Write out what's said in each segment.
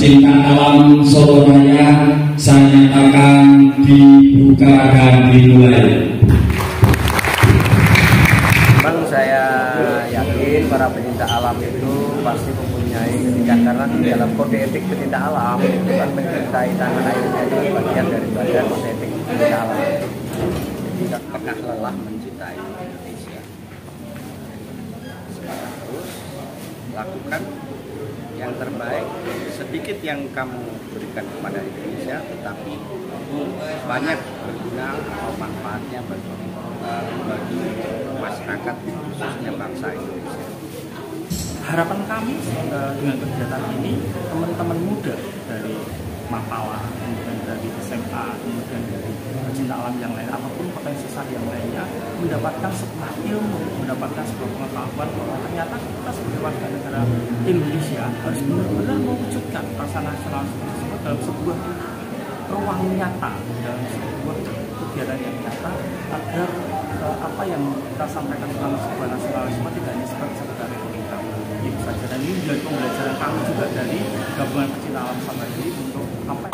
pecinta alam Solo Raya, saya nyatakan dibuka dan dimulai. Memang saya yakin para pecinta alam itu pasti mempunyai ketika, karena di dalam kode etik pecinta alam itu kan mencintai tanah airnya itu bagian daripada kode etik pecinta alam. Jadi tidak pernah lelah mencintai Indonesia. Sekarang terus lakukan yang terbaik, sedikit yang kamu berikan kepada Indonesia, tetapi banyak berguna atau manfaatnya bagi masyarakat, khususnya bangsa Indonesia. Harapan kami dengan kegiatan ini, teman-teman muda dari Mapala, kemudian dari SMA, kemudian dari pecinta alam yang lain, apapun potensi yang lainnya, mendapatkan sebuah ilmu, mendapatkan sebuah pengetahuan bahwa ternyata kita sebagai warga negara Indonesia harus benar-benar mewujudkan rasa nasional tersebut dalam sebuah ruang nyata, dalam sebuah kegiatan yang nyata, agar apa yang kita sampaikan tentang sebuah nasionalisme tidak hanya sekedar retorika. Itu saja, dan ini menjadi pembelajaran kami juga dari gabungan pecinta alam Sabari untuk apa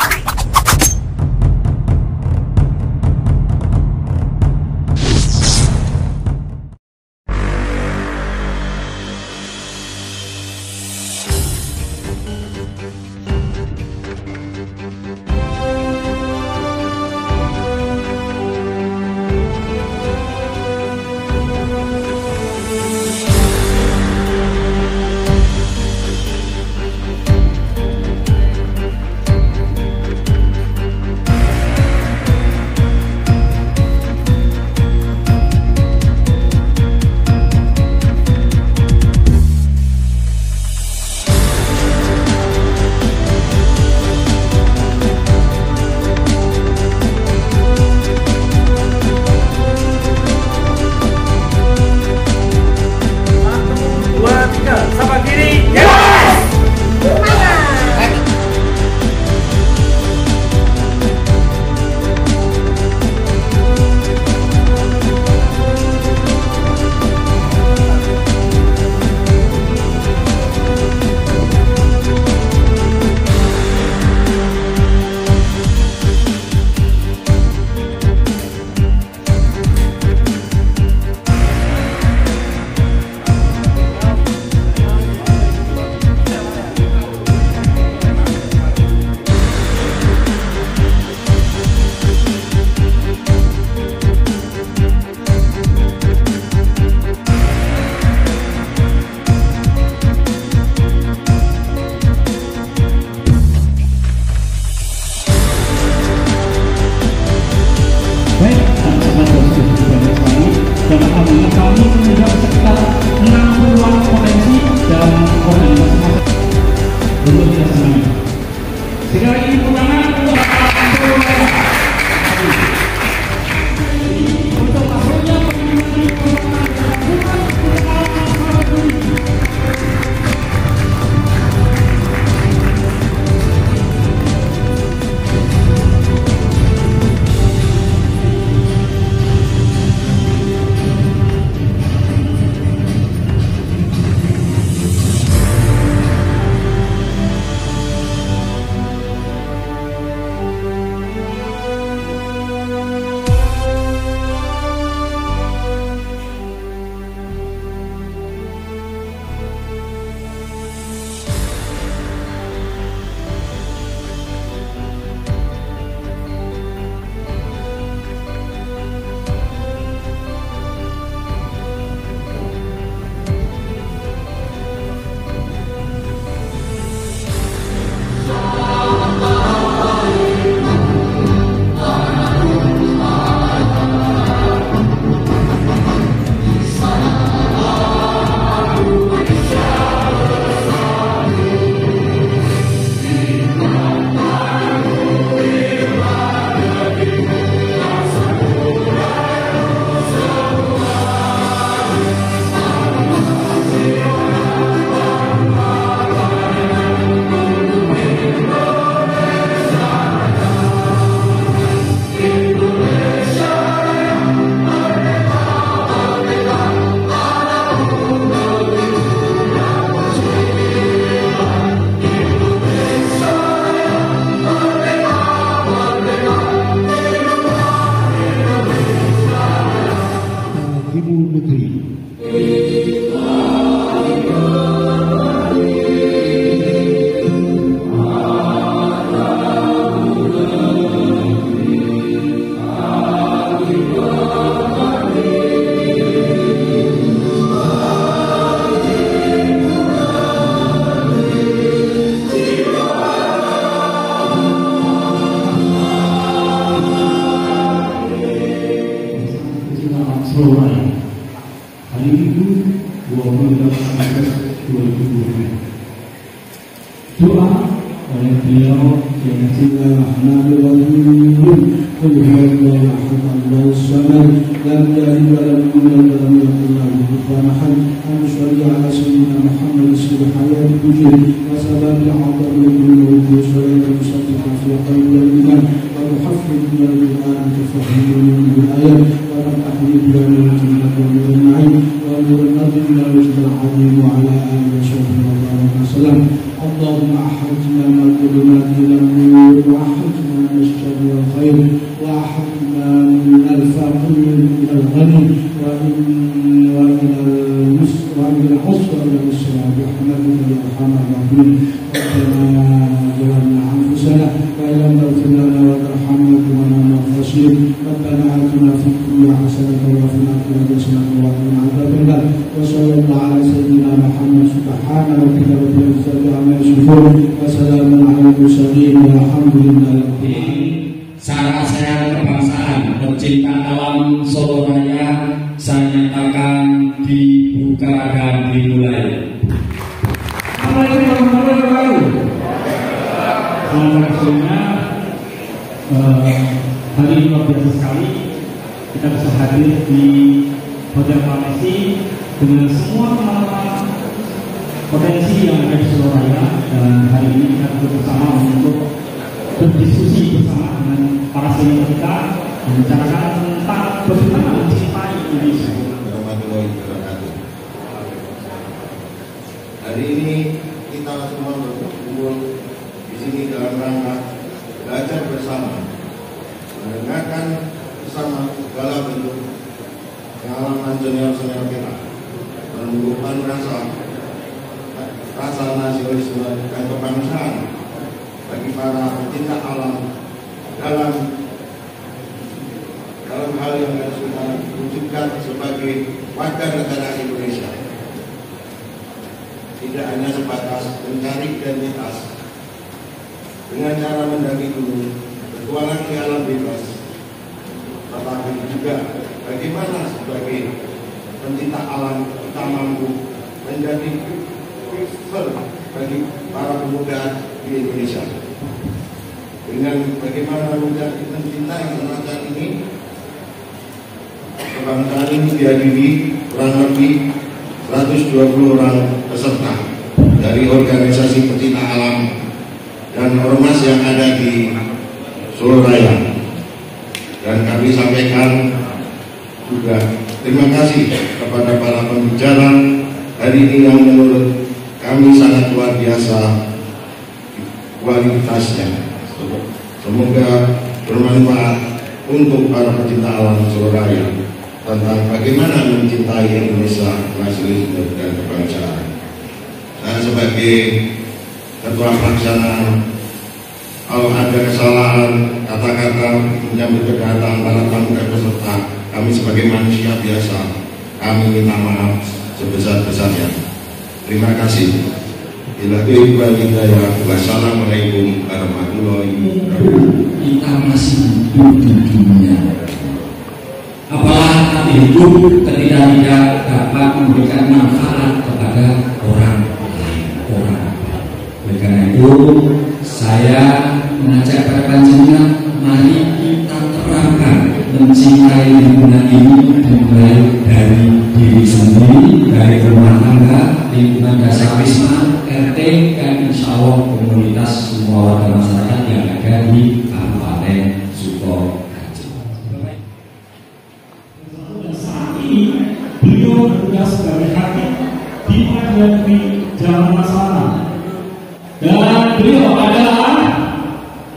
doa oleh beliau yang Bismillahirrahmanirrahim. Qul huwallahu ahad Allahus samad lam yalid wa lam yulad wa lam yakul lahu kufuwan ahad. Shalli ala sayyidina Muhammad sallallahu alaihi wa sallam wa sallam ala sallallahu alaihi wa وتحفظ لنا القرآن تفهمنا بالآيات وتحمل لنا الجنة والنعيم ونرنا وجه العظيم وعلى آله وصحبه وسلم. اللهم أحرجنا من الظلمات إلى النور وأحرجنا من الشر والخير وأحرجنا من الفقر إلى الغني وإلى العسر وإلى اليسر برحمتك يا أرحم الراحمين. ربنا ظلمنا أنفسنا وإن لم تغفر لنا وترحمنا كنا خاسرين. ربنا آتنا في الدنيا حسنة وفي الآخرة حسنة وقنا عذاب النار. وصلى الله على سيدنا محمد. سبحان ربك رب العزة عما يصفون وسلام على المرسلين والحمد لله رب العالمين. Secara saya kebangsaan pecinta alam Solo Raya saya nyatakan dibuka dan dimulai. Assalamualaikum warahmatullahi wabarakatuh. Hari ini luar biasa sekali kita bisa hadir di Hotel Pramesti dengan semua teman-teman potensi yang ada di Solo Raya, dan hari ini kita bersama untuk berdiskusi bersama dengan para senior kita dan membicarakan tentang bagaimana mencintai Indonesia. Hari ini kita semua berkumpul di sini dalam rangka belajar bersama, mendengarkan bersama segala bentuk pengalaman senior-senior kita, menumbuhkan rasa nasionalisme dan kebangsaan bagi para pecinta alam dalam hal yang harus kita wujudkan sebagai warga negara Indonesia. Tidak hanya sebatas mencari identitas dengan cara mendaki gunung, bertualang di alam bebas, tetapi juga bagaimana sebagai pencinta alam kita mampu menjadi pionir bagi para pemuda di Indonesia. Dengan bagaimana menjadi mencintai semacam ini, kebangsaan ini dihadiri kurang lebih 120 orang peserta dari organisasi pecinta alam dan ormas yang ada di Solo Raya. Dan kami sampaikan juga terima kasih kepada para pembicara hari ini yang menurut kami sangat luar biasa kualitasnya. Semoga bermanfaat untuk para pecinta alam Solo Raya tentang bagaimana mencintai Indonesia, nasionalisme dan kebangsaan. Saya sebagai ketua pelaksana, kalau ada kesalahan kata-kata menyambut kedatangan para tamu dan peserta, kami sebagai manusia biasa, kami minta maaf sebesar-besarnya. Terima kasih. Wassalamualaikum warahmatullahi wabarakatuh. Kita masih hidup di dunia. Apalah arti hidup ketika tidak dapat memberikan manfaat kepada orang lain. Oleh karena itu, saya mengajak para panjenengan, mari kita terapkan mencintai lingkungan ini dimulai dari diri sendiri, dari rumah tangga, lingkungan dasar wisma, RT, dan insya Allah komunitas semua warga masyarakat yang ada di Kabupaten Sukoharjo. Saat ini beliau bertugas sebagai hakim di Pengadilan Negeri Jalan Masalah, dan beliau adalah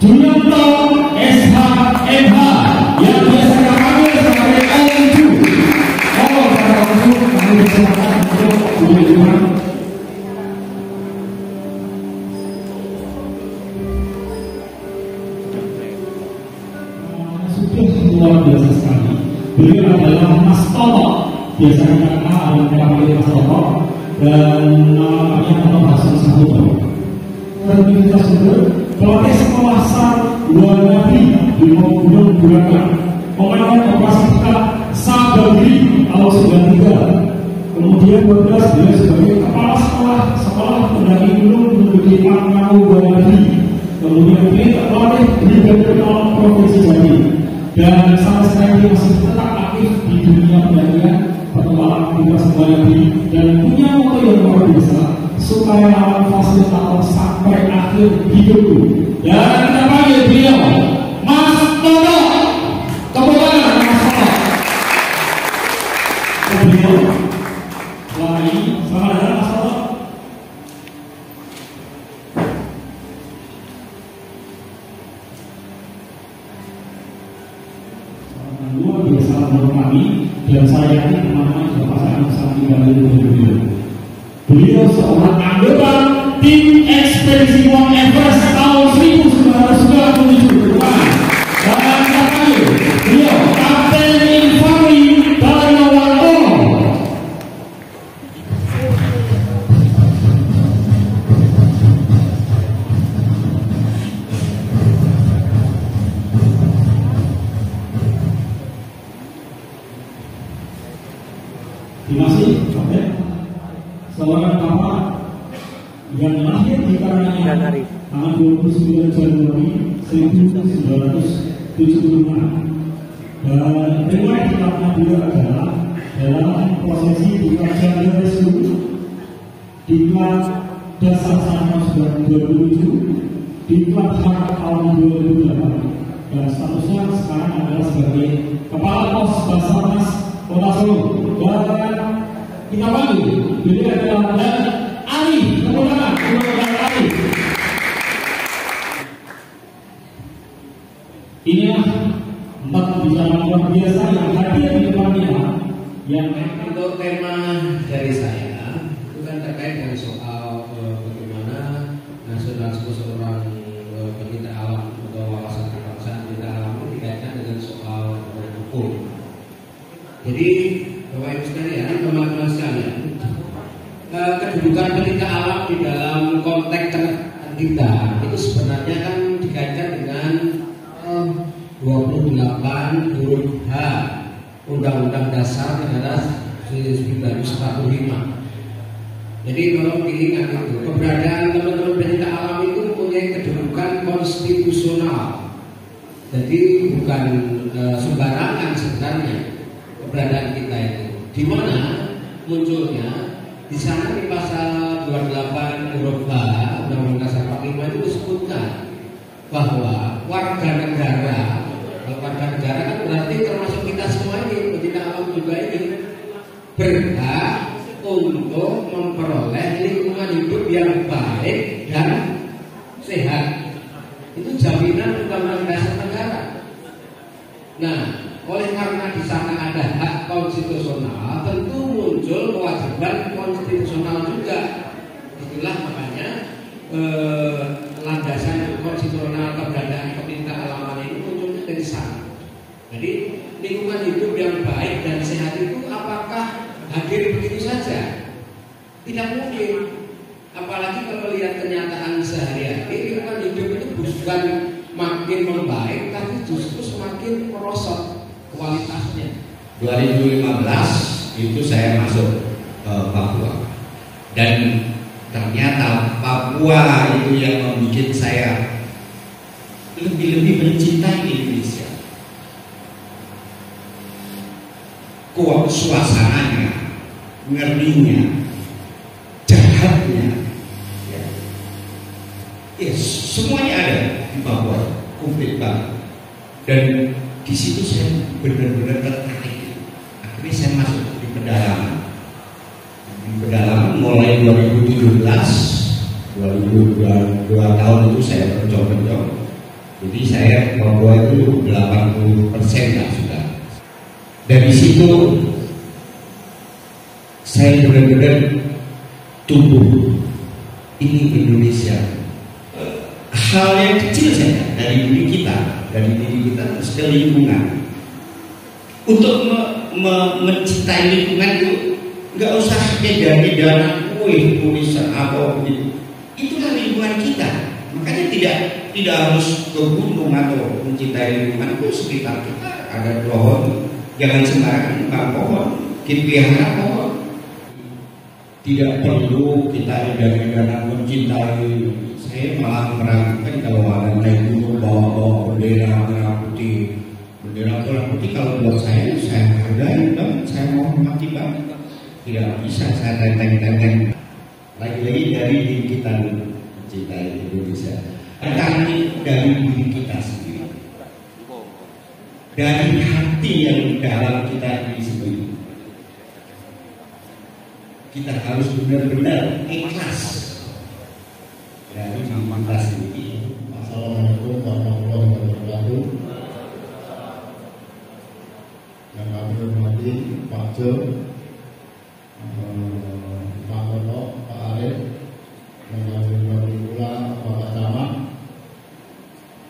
Junanto SH.MH yang biasa kami sebagai LNJ. Oh, para untuk kami bersilakan untuk kunjungan. Luar biasa sekali. Beliau adalah Mas Toto, biasa kita kenal dengan nama Mas Toto, dan namanya Toto Hasan Sahuto. Kita sebut pelatih sekolah SAR Luar Nabi di Gunung Burakan, komandan operasi kita Sabagri tahun 93. Kemudian 12 beliau sebagai kepala sekolah pendaki gunung menuju Makmau Bali, kemudian beliau oleh Brigade Pol Provinsi Jambi, dan sampai sekarang dia masih tetap aktif di dunia pendakian petualangan bebas Bali dan punya moto yang luar biasa supaya alam fasilitator sampai akhir hidupku. Dan kita panggil beliau Mas Toto. Kemudian Mas Toto. Beliau selamat datang Mas Toto. Luar biasa menurut kami, dan saya yakin teman-teman juga pasti akan bisa tinggal beliau. Beliau seorang anggota tim ekspedisi Mount Everest tahun 1997. Dan kami beliau Kapten Infanteri Daryowanto. Terima kasih, Kapten. Seorang bapak yang lahir di Karanganyar tanggal 29 Januari 1975, dan riwayat hitamnya beliau adalah dalam prosesi di Kajian Rescue di kelas dasar tahun 2007, di kelas Hak tahun 2008, dan statusnya sekarang adalah sebagai Kepala Pos Basarnas Kota Solo. Dan kita panggil beliau adalah Ali. Kemudian Ali. Inilah empat pembicaraan luar biasa yang hadir di depan kita. Yang untuk tema dari saya itu kan terkait dengan soal bagaimana nasionalisme seorang pecinta alam atau wawasan kebangsaan pecinta alam dikaitkan dengan soal hukum. Jadi Bapak Ibu sekalian, teman-teman sekalian, kedudukan pecinta alam di dalam konteks kita itu sebenarnya kan dikaitkan dengan 28 huruf H Undang-Undang Dasar Negara 1945. Jadi kalau diingat itu, keberadaan teman-teman pecinta alam itu mempunyai kedudukan konstitusional. Jadi bukan sembarangan sebenarnya keberadaan kita itu. Di mana munculnya? Di sana di pasal 28 huruf H Undang-Undang Dasar 45 itu disebutkan bahwa warga negara kan berarti termasuk kita semua ini, pecinta alam juga ini, berhak untuk memperoleh lingkungan hidup yang baik dan sehat. Itu jaminan Undang-Undang Dasar negara. Nah, oleh karena di sana ada hak konstitusional, tentu muncul kewajiban konstitusional juga. Itulah makanya landasan konstitusional keberadaan pecinta alam ini munculnya dari sana. Jadi lingkungan hidup yang baik dan sehat itu apakah hadir begitu saja? Tidak mungkin. Apalagi kalau lihat kenyataan sehari-hari, lingkungan hidup itu bukan makin membaik, tapi justru semakin merosot kualitasnya. 2015 itu saya masuk Papua, dan ternyata Papua itu yang membuat saya lebih mencintai Indonesia. Suasananya, ngerinya, jahatnya, ya, semuanya ada di Papua, komplit banget. Dan di situ saya benar-benar tertarik. Akhirnya saya masuk di pedalaman. Di pedalaman mulai 2017, 2 tahun itu saya berjob-job. Jadi saya Papua itu 80% lah sudah. Dari situ saya benar-benar tumbuh. Ini Indonesia. Hal yang kecil saja dari diri kita terus ke lingkungan. Untuk mencintai lingkungan itu nggak usah beda-beda tulisan apa begitu. Itulah lingkungan kita. Makanya tidak harus ke gunung atau mencintai lingkungan. Itu sekitar kita ada pohon. Jangan sembarangan nebang pohon, pelihara pohon. tidak perlu kita edan-edanan mencintai. Saya malah meragukan kalau ada naik gunung bawa bendera merah putih. Bendera merah putih kalau buat saya hargai banget, saya mau mati banget. Tidak bisa saya tenteng-tenteng. Lagi-lagi dari diri kita dulu, mencintai Indonesia. Dari diri kita sendiri, dari hati yang dalam kita ini sendiri. Kita harus benar-benar ikhlas dari diri kita sendiri. Assalamualaikum warahmatullahi wabarakatuh. Yang kami hormati Pak Jo, Pak Toto, Pak Arif, yang kami hormati pula Bapak Camat,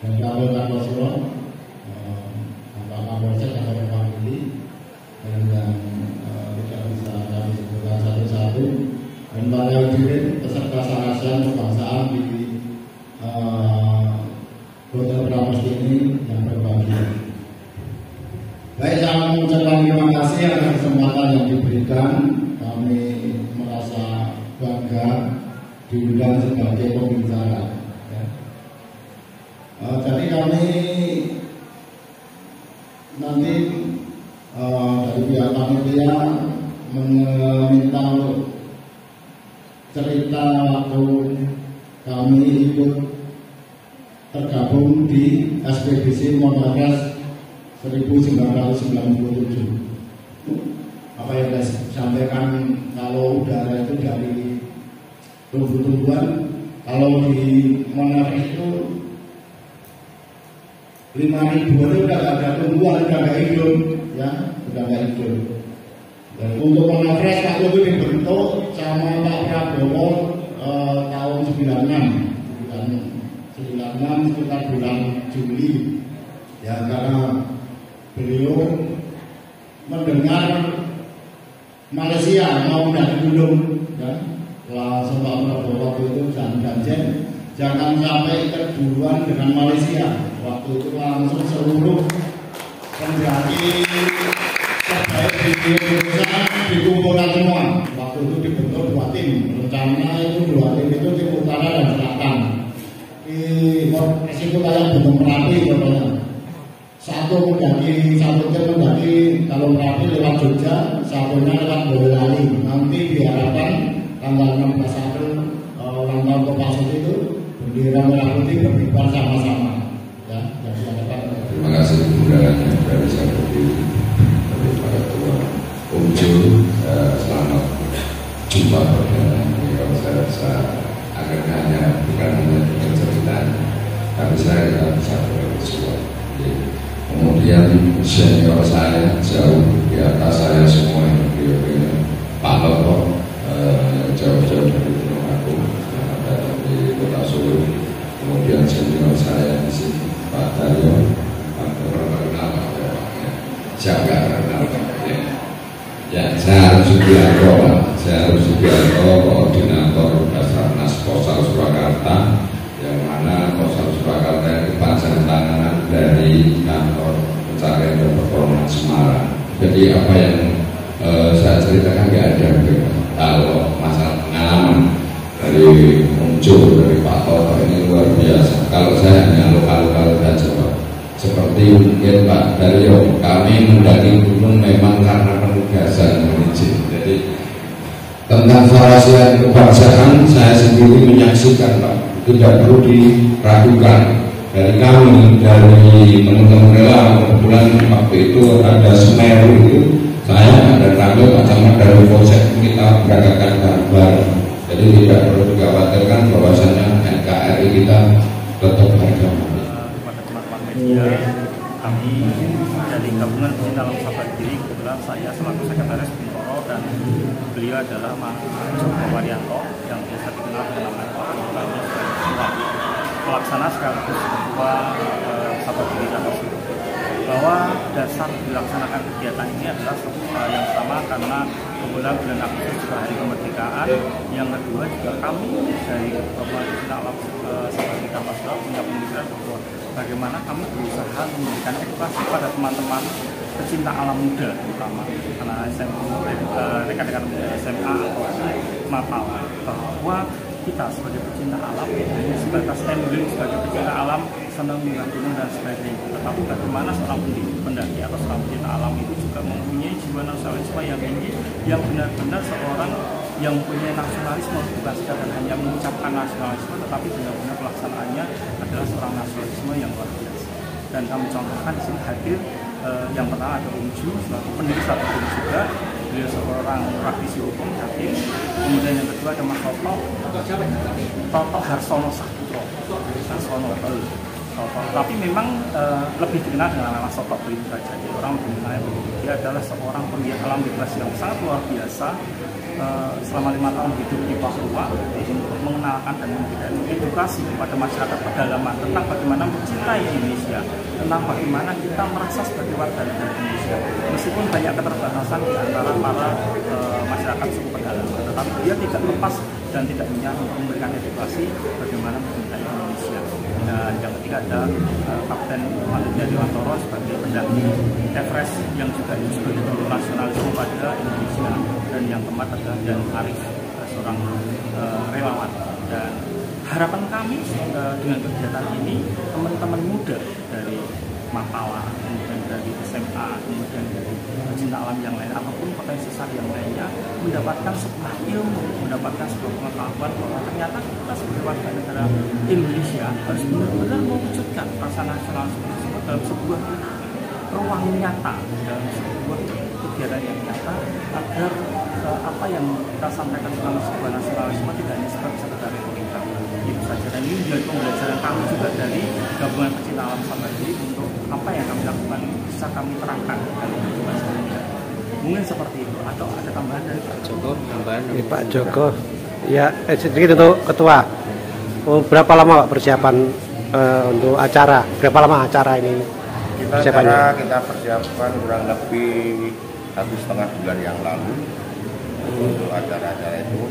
dan kami Kartosuro, Bapak Kapolsek atau Pak Mili, dan yang tidak bisa kami sebutkan satu-satu, dan para hadirin peserta sarasan kebangsaan di Hotel Pramusti ini yang berbahagia. Baik, saya mengucapkan terima kasih atas kesempatan yang diberikan. Kami merasa bangga diundang sebagai pembicara. Jadi kami nanti dari pihak panitia meminta untuk cerita waktu kami ikut tergabung di SPBC Monarkas 1997. Apa yang saya sampaikan, kalau udara itu dari tumbuh-tumbuhan, kalau di Monarkas itu 5.000 itu udah gak ada tumbuhan, udah gak hidup, ya, udah gak hidup. Dan untuk Monarkas waktu itu dibentuk sama Pak Prabowo tahun 96 sekitar bulan Juli, ya, karena beliau mendengar Malaysia mau dari gunung, ya, langsung Pak Prabowo waktu itu jangan sampai keduluan dengan Malaysia. Waktu itu langsung seluruh pendaki terbaik di Indonesia dikumpulkan semua. Waktu itu dibentuk 2 tim, rencana itu 2 tim itu tim utara dan selatan. Itu kayak Gunung Merapi contohnya. Satu tim mendaki kalau Merapi lewat Jogja, satunya lewat Boyolali. Nanti diharapkan tanggal 16 April ulang tahun Kopassus itu bendera merah putih berkibar sama-sama. Ya, jadi harapan. Terima kasih undangannya dari saya berdiri dari para tua Umju. Selamat jumpa perdana. Kalau saya rasa akhirnya bukan hanya cerita, tapi saya bisa bersuara. Kemudian senior saya jauh di atas saya semua yang beliau Pak Toto jauh-jauh dari Gunung Agung, selamat datang di Kota Solo. Kemudian senior saya di sini Pak Daryo, Pak terkenal Pak Daryo, siapa terkenal Pak Daryo. Ya, saya harus Sugiarto, koordinator Basarnas Posal Surakarta, yang mana Posal Surakarta itu panjang tangan dari kantor pencarian dan pertolongan Semarang. Jadi apa yang saya ceritakan nggak ada. Kalau masalah pengalaman dari muncul dari Pak Toto ini luar biasa. Kalau saya hanya lokal-lokal saja, Pak. Seperti mungkin Pak Daryo, kami mendaki gunung memang karena penugasan izin. Jadi tentang sarasian kebangsaan saya sendiri menyaksikan, Pak. Tidak perlu diragukan. Dari kami, dari teman-teman relawan, kebetulan waktu itu ada Semeru itu, saya ada kami macam dari Polsek kita beradakan gambar. Jadi tidak perlu dikhawatirkan bahwasanya NKRI kita tetap harga mati. Kepada teman-teman media, kami dari gabungan pecinta alam sahabat diri, kebetulan saya selaku sekretaris Bintoro dan beliau adalah Mas Joko Waryanto yang biasa dikenal dengan nama Pak Joko, pelaksana sekaligus ketua sahabat diri dan bahwa dasar dilaksanakan kegiatan ini adalah yang pertama karena kebetulan bulan Agustus juga hari kemerdekaan, yang kedua juga kami dari pecinta alam sahabat kita Pascal punya pemikiran bahwa bagaimana kami berusaha memberikan edukasi pada teman-teman pecinta alam muda, terutama karena rekan-rekan SMA atau Mapala bahwa kita sebagai pecinta alam, sebatas standing sebagai pecinta alam, senang melihat gunung dan sebagainya. Tetapi bagaimana seorang pendaki atau seorang pecinta alam itu juga mempunyai jiwa nasionalisme yang tinggi, yang benar-benar seorang yang punya nasionalisme, bukan sekadar hanya mengucapkan nasionalisme, tetapi benar-benar pelaksanaannya adalah seorang nasionalisme yang luar biasa. Dan kami contohkan di sini hadir yang pertama ada Om Ju, selaku pendiri satu grup juga, beliau seorang praktisi hukum, hakim. Kemudian yang kedua ada Mas Toto Harsono Saputro, tapi memang lebih dikenal dengan nama Soto begitu saja. Jadi orang lebih mengenal dia adalah seorang penggiat alam bebas yang sangat luar biasa. Selama 5 tahun hidup di Papua untuk mengenalkan dan memberikan edukasi kepada masyarakat pedalaman tentang bagaimana mencintai Indonesia, tentang bagaimana kita merasa sebagai warga negara Indonesia. Meskipun banyak keterbatasan di antara para masyarakat suku pedalaman, tetapi dia tidak lepas dan tidak menyerah untuk memberikan edukasi bagaimana mencintai Indonesia. Dan yang ketiga ada Kapten Mahendra Dewantoro sebagai pendaki Everest yang juga sebagai guru nasionalisme pada Indonesia. Dan yang keempat adalah Dan Arif, seorang relawan. Dan harapan kami dengan kegiatan ini, teman-teman muda dari Mapala, kemudian dari SMA, kemudian dari pecinta alam yang lain, apapun potensi yang lainnya, mendapatkan sebuah ilmu, mendapatkan sebuah pengetahuan bahwa ternyata kita sebagai warga negara Indonesia harus benar-benar mewujudkan rasa nasionalisme tersebut dalam sebuah ruang nyata, dalam sebuah kegiatan yang nyata, agar apa yang kita sampaikan tentang sebuah nasionalisme tidak hanya sekedar retorika. Itu saja, dan ini menjadi pembelajaran kami juga dari gabungan pecinta alam Sabadi untuk apa yang kami lakukan bisa kami terangkan dalam kehidupan sehari-hari. Mungkin seperti itu, atau ada tambahan dari Pak Joko? Tambahan dari Pak Joko. Ya, sedikit untuk ketua. Berapa lama Pak persiapan untuk acara? Berapa lama acara ini? Kita persiapan kurang lebih 1,5 bulan yang lalu untuk acara-acara itu.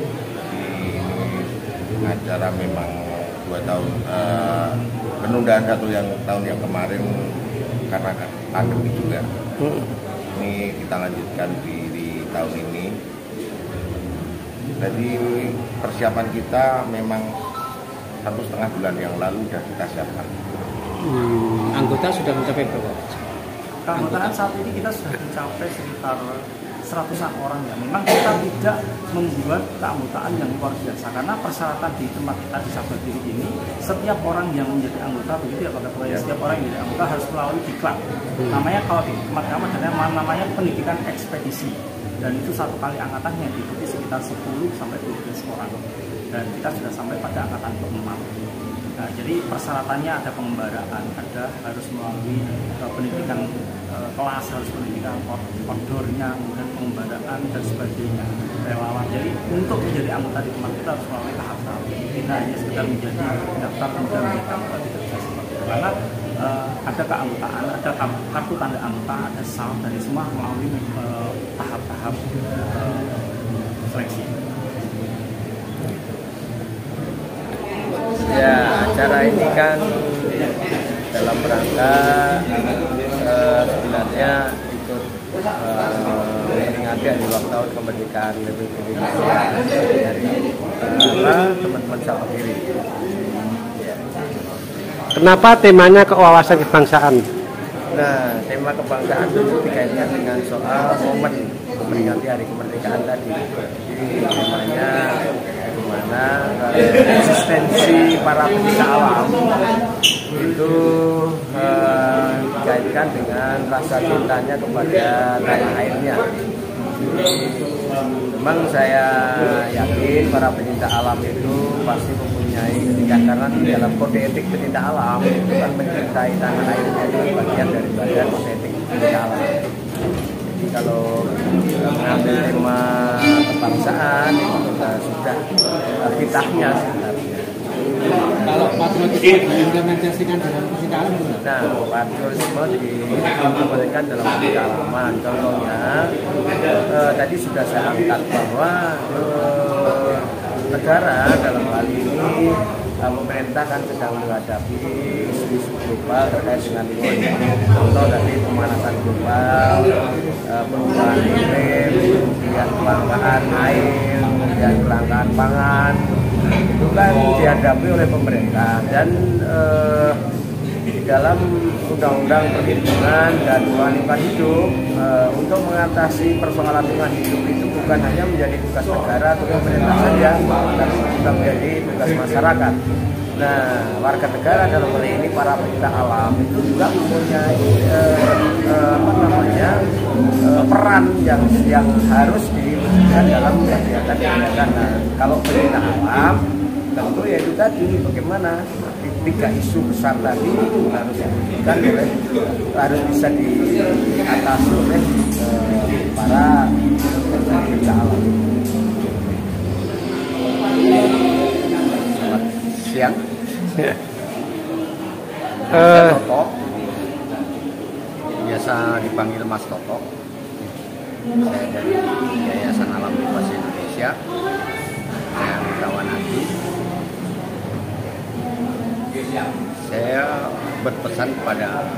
Ini acara memang 2 tahun, penundaan tahun yang kemarin karena pandemi juga. Ini kita lanjutkan di tahun ini. Jadi persiapan kita memang 1,5 bulan yang lalu sudah kita siapkan. Anggota sudah mencapai berapa? Keanggotaan saat ini kita sudah mencapai sekitar 100-an orang ya. Memang kita tidak membuat keanggotaan yang luar biasa karena persyaratan di tempat kita di Sabadiri ini, setiap orang yang menjadi anggota begitu ya Pak Ketua ya, setiap orang yang menjadi anggota harus melalui diklat. Namanya kalau di tempat kami adalah namanya pendidikan ekspedisi, dan itu satu kali angkatan yang diikuti sekitar 10 sampai 12 orang, dan kita sudah sampai pada angkatan ke-6. Nah, jadi persyaratannya ada pengembaraan, ada harus melalui pendidikan kelas, harus pendidikan outdoornya, kemudian pengembaraan dan sebagainya, relawan. Jadi untuk menjadi anggota di tempat kita harus melalui tahap-tahap. Kita hanya sekedar menjadi daftar kemudian menjadi anggota, tidak bisa seperti itu. Karena ada keanggotaan, ada kartu tanda anggota, ada SAL, dan semua melalui tahap-tahap seleksi. Ya, acara ini kan dalam rangka sebenarnya ikut memperingati hari ulang tahun kemerdekaan Republik Indonesia dari teman-teman Sabadiri. Kenapa temanya kewawasan kebangsaan? Nah, tema kebangsaan itu dikaitkan dengan soal momen memperingati hari kemerdekaan tadi. Jadi temanya bagaimana eksistensi para pecinta alam itu dikaitkan dengan rasa cintanya kepada tanah airnya. Memang saya yakin para pecinta alam itu pasti mempunyai ketika, karena di dalam kode etik pecinta alam itu kan mencintai tanah airnya itu bagian daripada kode etik pecinta alam. Jadi kalau mengambil tema kebangsaan itu sudah kitahnya sebenarnya. Kalau patriotisme diimplementasikan dalam pecinta alam, nah, patriotisme diimplementasikan dalam pecinta alaman. Contohnya tadi sudah saya angkat bahwa negara dalam hal ini pemerintah kan sedang menghadapi isu-isu global terkait dengan lingkungan. Contoh dari pemanasan global, perubahan iklim, kemudian kelangkaan air, kemudian kelangkaan pangan itu kan dihadapi oleh pemerintah, dan di dalam undang-undang perlindungan dan lingkungan hidup untuk mengatasi persoalan lingkungan hidup itu bukan hanya menjadi tugas negara atau pemerintah saja, tapi juga menjadi tugas masyarakat. Nah, warga negara dalam hal ini para pecinta alam itu juga mempunyai peran yang harus diwujudkan dalam kegiatan. Nah, kalau pecinta alam tentu ya itu tadi bagaimana tiga isu besar tadi harus diwujudkan harus bisa diatasi oleh para pecinta alam. Siang. Toto, biasa dipanggil Mas Toto. Saya dari Yayasan Alam Bebas Indonesia. Saya kawan Adi. Saya berpesan kepada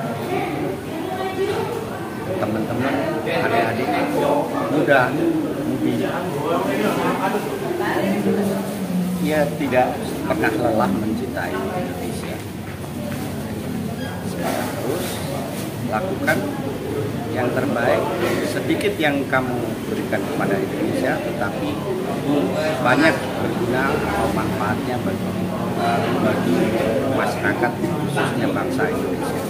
teman-teman, adik-adik muda, ia tidak pernah lelah mencintai Indonesia. Terus lakukan yang terbaik, sedikit yang kamu berikan kepada Indonesia, tetapi banyak berguna atau manfaatnya bagi masyarakat, khususnya bangsa Indonesia.